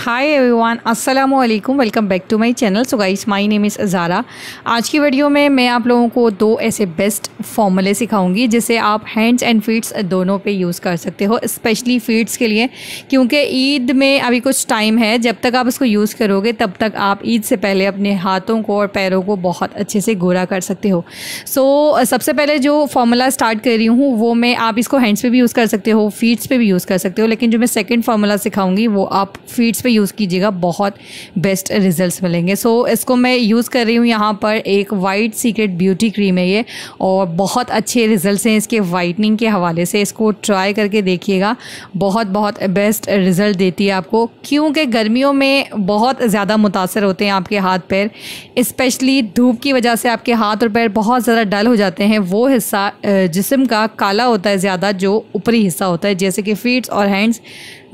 हाय everyone, अस्सलामु अलैकुम। Welcome back to my channel. So guys, my name is Zara. आज की वीडियो में मैं आप लोगों को दो ऐसे बेस्ट फॉर्मूले सिखाऊंगी जिसे आप हैंड्स एंड फीट्स दोनों पे यूज़ कर सकते हो, स्पेशली फीट्स के लिए, क्योंकि ईद में अभी कुछ टाइम है। जब तक आप इसको यूज़ करोगे तब तक आप ईद से पहले अपने हाथों को और पैरों को बहुत अच्छे से गोरा कर सकते हो। सो सबसे पहले जो फार्मूला स्टार्ट कर रही हूँ वो मैं, आप इसको हैंड्स पे भी यूज़ कर सकते हो, फीट्स पे भी यूज़ कर सकते हो, लेकिन जो मैं सेकंड फार्मूला सिखाऊंगी वो आप फीट्स पे यूज़ कीजिएगा, बहुत बेस्ट रिजल्ट्स मिलेंगे। सो इसको मैं यूज़ कर रही हूँ यहाँ पर। एक वाइट सीक्रेट ब्यूटी क्रीम है ये, और बहुत अच्छे रिजल्ट्स हैं इसके वाइटनिंग के हवाले से। इसको ट्राई करके देखिएगा, बहुत बहुत बेस्ट रिजल्ट देती है आपको, क्योंकि गर्मियों में बहुत ज़्यादा मुतासर होते हैं आपके हाथ पैर, स्पेशली धूप की वजह से आपके हाथ और पैर बहुत ज़्यादा डल हो जाते हैं। वो हिस्सा जिस्म का काला होता है ज़्यादा, जो ऊपरी हिस्सा होता है, जैसे कि फीट्स और हैंड्स।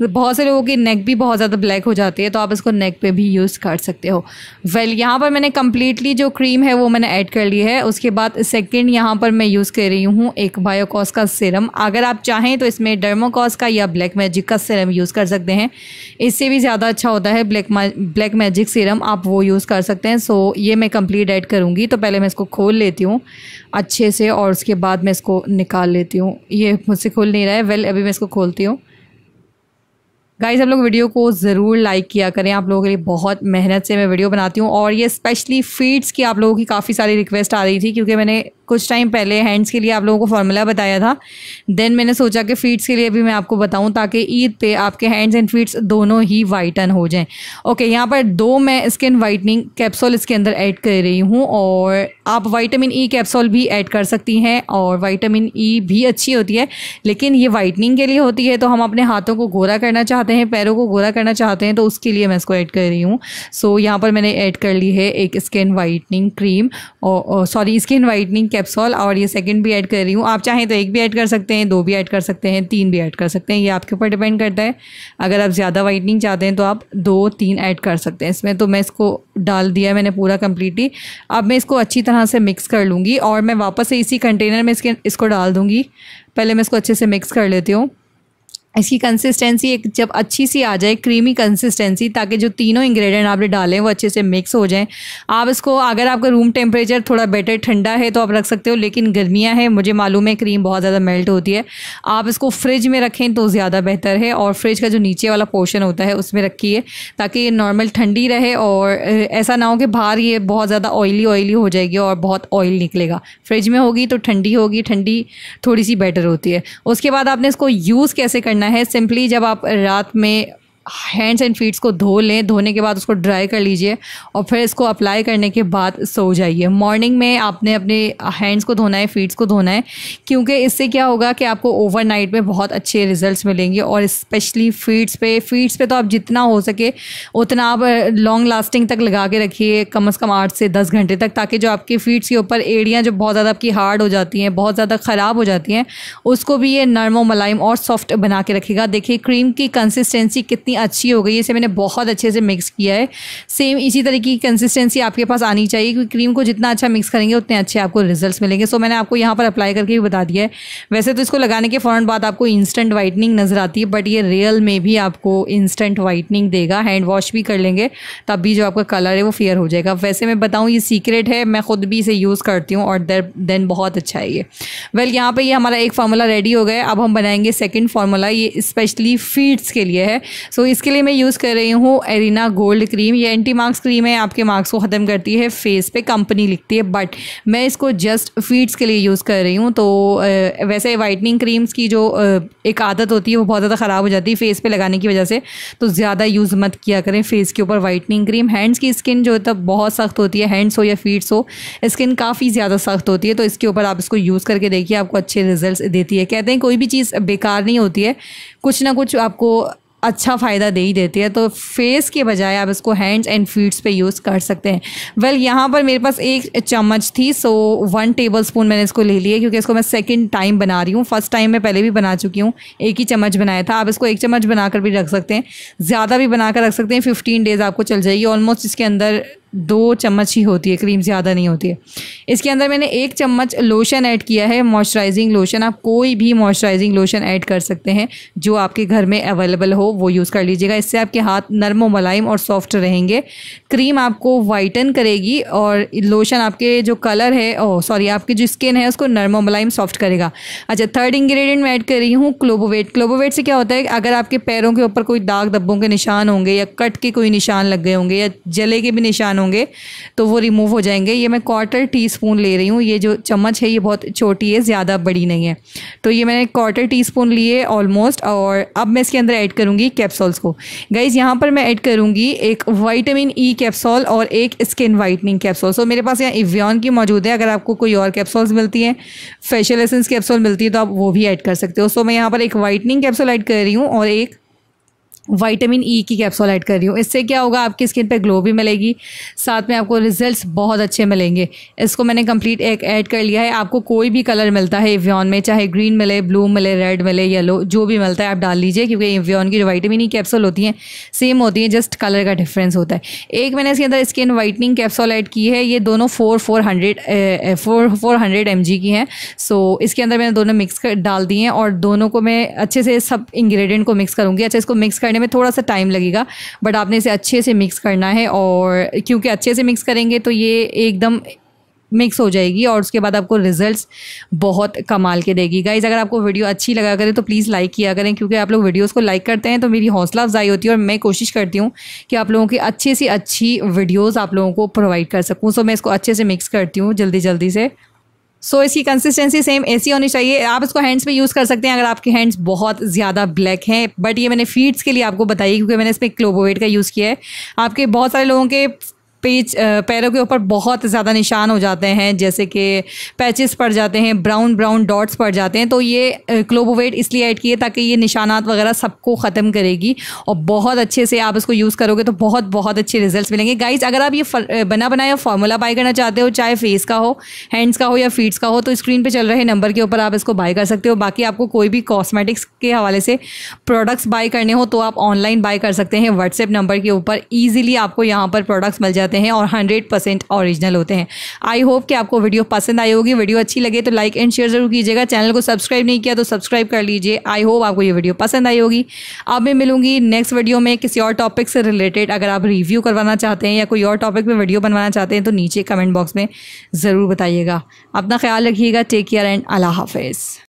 बहुत से लोगों की नेक भी बहुत ज़्यादा ब्लैक हो जाती है, तो आप इसको नेक पे भी यूज़ कर सकते हो। यहाँ पर मैंने कम्प्लीटली जो क्रीम है वो मैंने ऐड कर ली है। उसके बाद सेकंड यहाँ पर मैं यूज़ कर रही हूँ एक बायोकॉस का सीरम। अगर आप चाहें तो इसमें डर्माकॉस का या ब्लैक मैजिक का सीरम यूज़ कर सकते हैं, इससे भी ज़्यादा अच्छा होता है ब्लैक मैजिक सीरम, आप वो यूज़ कर सकते हैं। सो ये मैं कंप्लीट ऐड करूँगी। तो पहले मैं इसको खोल लेती हूँ अच्छे से, और उसके बाद मैं इसको निकाल लेती हूँ। ये मुझसे खुल नहीं रहा है। अभी मैं इसको खोलती हूँ। गाइस, आप लोग वीडियो को ज़रूर लाइक किया करें, आप लोगों के लिए बहुत मेहनत से मैं वीडियो बनाती हूँ। और ये स्पेशली फीट्स की आप लोगों की काफ़ी सारी रिक्वेस्ट आ रही थी, क्योंकि मैंने कुछ टाइम पहले हैंड्स के लिए आप लोगों को फार्मूला बताया था। देन मैंने सोचा कि फीट्स के लिए भी मैं आपको बताऊं, ताकि ईद पे आपके हैंड्स एंड फीट्स दोनों ही वाइटन हो जाएं। ओके, यहाँ पर दो मैं स्किन वाइटनिंग कैप्सूल इसके अंदर ऐड कर रही हूँ, और आप विटामिन ई कैप्सूल भी ऐड कर सकती हैं, और विटामिन ई भी अच्छी होती है, लेकिन ये वाइटनिंग के लिए होती है। तो हम अपने हाथों को गोरा करना चाहते हैं, पैरों को गोरा करना चाहते हैं, तो उसके लिए मैं इसको ऐड कर रही हूँ। सो यहाँ पर मैंने ऐड कर ली है एक स्किन वाइटनिंग क्रीम, और स्किन वाइटनिंग कैप्सूल, और ये सेकंड भी ऐड कर रही हूँ। आप चाहें तो एक भी ऐड कर सकते हैं, दो भी ऐड कर सकते हैं, तीन भी ऐड कर सकते हैं, ये आपके ऊपर डिपेंड करता है। अगर आप ज़्यादा वाइटनिंग चाहते हैं तो आप 2-3 ऐड कर सकते हैं इसमें। तो मैं इसको डाल दिया है मैंने पूरा कम्प्लीटली। अब मैं इसको अच्छी तरह से मिक्स कर लूँगी, और मैं वापस से इसी कंटेनर में इसको डाल दूँगी। पहले मैं इसको अच्छे से मिक्स कर लेती हूँ। इसकी कंसिस्टेंसी एक जब अच्छी सी आ जाए, क्रीमी कंसिस्टेंसी, ताकि जो तीनों इंग्रेडिएंट आपने डालें वो अच्छे से मिक्स हो जाएं। आप इसको, अगर आपका रूम टेम्परेचर थोड़ा बेटर ठंडा है तो आप रख सकते हो, लेकिन गर्मियां हैं, मुझे मालूम है क्रीम बहुत ज़्यादा मेल्ट होती है, आप इसको फ्रिज में रखें तो ज़्यादा बेहतर है। और फ्रिज का जो नीचे वाला पोर्शन होता है उसमें रखिए, ताकि ये नॉर्मल ठंडी रहे, और ऐसा ना हो कि बाहर ये बहुत ज़्यादा ऑयली हो जाएगी और बहुत ऑयल निकलेगा। फ्रिज में होगी तो ठंडी होगी, ठंडी थोड़ी सी बेटर होती है। उसके बाद आपने इसको यूज़ कैसे करना है, सिंपली जब आप रात में हैंड्स एंड फीट्स को धो लें, धोने के बाद उसको ड्राई कर लीजिए, और फिर इसको अप्लाई करने के बाद सो जाइए। मॉर्निंग में आपने अपने हैंड्स को धोना है, फीट्स को धोना है, क्योंकि इससे क्या होगा कि आपको ओवरनाइट में बहुत अच्छे रिजल्ट्स मिलेंगे। और स्पेशली फीट्स पे तो आप जितना हो सके उतना आप लॉन्ग लास्टिंग तक लगा के रखिए, कम से कम 8 से 10 घंटे तक, ताकि जो आपके फीट्स के ऊपर एड़ियाँ जो बहुत ज़्यादा आपकी हार्ड हो जाती हैं, बहुत ज़्यादा ख़राब हो जाती हैं, उसको भी ये नरम और मुलायम और सॉफ्ट बना के रखेगा। देखिए क्रीम की कंसिस्टेंसी कितनी अच्छी हो गई है, इसे मैंने बहुत अच्छे से मिक्स किया है। सेम इसी तरह की कंसिस्टेंसी आपके पास आनी चाहिए, क्योंकि क्रीम को जितना अच्छा मिक्स करेंगे उतने अच्छे आपको रिजल्ट्स मिलेंगे। सो मैंने आपको यहाँ पर अप्लाई करके भी बता दिया है। वैसे तो इसको लगाने के फ़ौरन बाद आपको इंस्टेंट वाइटनिंग नज़र आती है, बट ये रियल में भी आपको इंस्टेंट वाइटनिंग देगा। हैंड वॉश भी कर लेंगे तब भी जो आपका कलर है वो फेयर हो जाएगा। वैसे मैं बताऊँ, ये सीक्रेट है, मैं खुद भी इसे यूज़ करती हूँ, और देन बहुत अच्छा है ये। यहाँ पर ये हमारा एक फार्मूला रेडी हो गया। अब हम बनाएंगे सेकेंड फार्मूला, ये स्पेशली फीट्स के लिए है। सो इसके लिए मैं यूज़ कर रही हूँ एरिना गोल्ड क्रीम। ये एंटी मार्क्स क्रीम है, आपके मार्क्स को ख़त्म करती है, फेस पे कंपनी लिखती है, बट मैं इसको जस्ट फीट्स के लिए यूज़ कर रही हूँ। तो वैसे वाइटनिंग क्रीम्स की जो एक आदत होती है वो बहुत ज़्यादा ख़राब हो जाती है फेस पे लगाने की वजह से, तो ज़्यादा यूज़ मत किया करें फेस के ऊपर वाइटनिंग क्रीम। हैंड्स की स्किन जो है बहुत सख्त होती है, हैंड्स हो या फीट्स हो, स्किन काफ़ी ज़्यादा सख्त होती है, तो इसके ऊपर आप इसको यूज़ करके देखिए, आपको अच्छे रिजल्ट्स देती है। कहते हैं कोई भी चीज़ बेकार नहीं होती है, कुछ ना कुछ आपको अच्छा फ़ायदा दे ही देती है। तो फेस के बजाय आप इसको हैंड्स एंड फीट्स पे यूज़ कर सकते हैं। यहाँ पर मेरे पास एक चम्मच थी, सो 1 टेबलस्पून मैंने इसको ले लिया, क्योंकि इसको मैं सेकंड टाइम बना रही हूँ। फर्स्ट टाइम मैं पहले भी बना चुकी हूँ, एक ही चम्मच बनाया था। आप इसको 1 चम्मच बनाकर भी रख सकते हैं, ज़्यादा भी बनाकर रख सकते हैं। 15 डेज़ आपको चल जाएगी ऑलमोस्ट। इसके अंदर 2 चम्मच ही होती है, क्रीम ज़्यादा नहीं होती है। इसके अंदर मैंने 1 चम्मच लोशन ऐड किया है, मॉइस्चराइजिंग लोशन। आप कोई भी मॉइस्चराइजिंग लोशन ऐड कर सकते हैं जो आपके घर में अवेलेबल हो, वो यूज़ कर लीजिएगा। इससे आपके हाथ नरम व मुलायम और सॉफ्ट रहेंगे। क्रीम आपको वाइटन करेगी और लोशन आपके जो कलर है आपकी जो स्किन है उसको नरम व मुलायम सॉफ्ट करेगा। अच्छा, थर्ड इंग्रेडिएंट मैं ऐड कर रही हूँ क्लोबोवेट। क्लोबोवेट से क्या होता है, अगर आपके पैरों के ऊपर कोई दाग धब्बों के निशान होंगे या कट के कोई निशान लग गए होंगे या जले के भी निशान होंगे तो वो रिमूव हो जाएंगे। ये मैं 1/4 टीस्पून ले रही हूँ। ये जो चम्मच है ये बहुत छोटी है, ज़्यादा बड़ी नहीं है, तो ये मैंने 1/4 टीस्पून लिए ऑलमोस्ट। और अब मैं इसके अंदर ऐड करूँगी कैप्सूल्स को। गाइज यहाँ पर मैं ऐड करूँगी एक विटामिन ई कैप्सूल और एक स्किन वाइटनिंग कैप्सूल। सो मेरे पास यहाँ एवियन की मौजूद है। अगर आपको कोई और कैप्सूल्स मिलती हैं, फेशियल एसेंस कैप्सूल मिलती है, तो आप वो भी ऐड कर सकते हो। सो मैं यहाँ पर एक वाइटनिंग कैप्सूल ऐड कर रही हूँ और एक विटामिन ई की कैप्सूल ऐड कर रही हूँ। इससे क्या होगा, आपकी स्किन पे ग्लो भी मिलेगी, साथ में आपको रिजल्ट्स बहुत अच्छे मिलेंगे। इसको मैंने कंप्लीट एक ऐड कर लिया है। आपको कोई भी कलर मिलता है एवियन में, चाहे ग्रीन मिले, ब्लू मिले, रेड मिले, येलो, जो भी मिलता है आप डाल लीजिए, क्योंकि एवियन की जो विटामिन ई कैप्सूल होती हैं सेम होती हैं, जस्ट कलर का डिफरेंस होता है। एक मैंने इसके अंदर स्किन वाइटनिंग कैप्सूल ऐड की है। ये दोनों 400 mg की हैं। सो इसके अंदर मैंने दोनों मिक्स कर डाल दिए हैं और दोनों को मैं अच्छे से सब इंग्रेडिएंट को मिक्स करूँगी। अच्छा, इसको मिक्स में थोड़ा सा टाइम लगेगा, बट आपने इसे अच्छे से मिक्स करना है, और क्योंकि अच्छे से मिक्स करेंगे तो ये एकदम मिक्स हो जाएगी और उसके बाद आपको रिजल्ट्स बहुत कमाल के देगी। गाइज, अगर आपको वीडियो अच्छी लगा करे तो प्लीज़ लाइक किया करें, क्योंकि आप लोग वीडियोस को लाइक करते हैं तो मेरी हौसला अफजाई होती है और मैं कोशिश करती हूँ कि आप लोगों की अच्छी से अच्छी वीडियोज़ आप लोगों को प्रोवाइड कर सकूँ। सो मैं इसको अच्छे से मिक्स करती हूँ जल्दी से। सो इसकी कंसिस्टेंसी सेम ऐसी होनी चाहिए। आप इसको हैंड्स पे यूज़ कर सकते हैं अगर आपके हैंड्स बहुत ज़्यादा ब्लैक हैं, बट ये मैंने फीट्स के लिए आपको बताई क्योंकि मैंने इसमें क्लोबोवेट का यूज़ किया है। आपके बहुत सारे लोगों के पैरों के ऊपर बहुत ज़्यादा निशान हो जाते हैं, जैसे कि पैचेस पड़ जाते हैं, ब्राउन डॉट्स पड़ जाते हैं, तो ये क्लोबोवेट इसलिए ऐड किए ताकि ये निशानात वगैरह सबको ख़त्म करेगी और बहुत अच्छे से आप इसको यूज़ करोगे तो बहुत अच्छे रिजल्ट्स मिलेंगे। गाइज, अगर आप ये बना बनाया फार्मूला बाय करना चाहते हो, चाहे फेस का हो, हैंड्स का हो या फीट्स का हो, तो स्क्रीन पर चल रहे नंबर के ऊपर आप इसको बाय कर सकते हो। बाकी आपको कोई भी कॉस्मेटिक्स के हवाले से प्रोडक्ट्स बाय करने हो तो आप ऑनलाइन बाय कर सकते हैं। व्हाट्सएप नंबर के ऊपर ईजिली आपको यहाँ पर प्रोडक्ट्स मिल जाते हैं और 100% ओरिजिनल होते हैं। आई होप कि आपको वीडियो पसंद आई होगी। वीडियो अच्छी लगे तो लाइक एंड शेयर जरूर कीजिएगा। चैनल को सब्सक्राइब नहीं किया तो सब्सक्राइब कर लीजिए। आई होप आपको ये वीडियो पसंद आई होगी। अब मैं मिलूंगी नेक्स्ट वीडियो में किसी और टॉपिक से रिलेटेड। अगर आप रिव्यू करवाना चाहते हैं या कोई और टॉपिक में वीडियो बनवाना चाहते हैं तो नीचे कमेंट बॉक्स में ज़रूर बताइएगा। अपना ख्याल रखिएगा। टेक केयर एंड अल्लाह हाफिज़।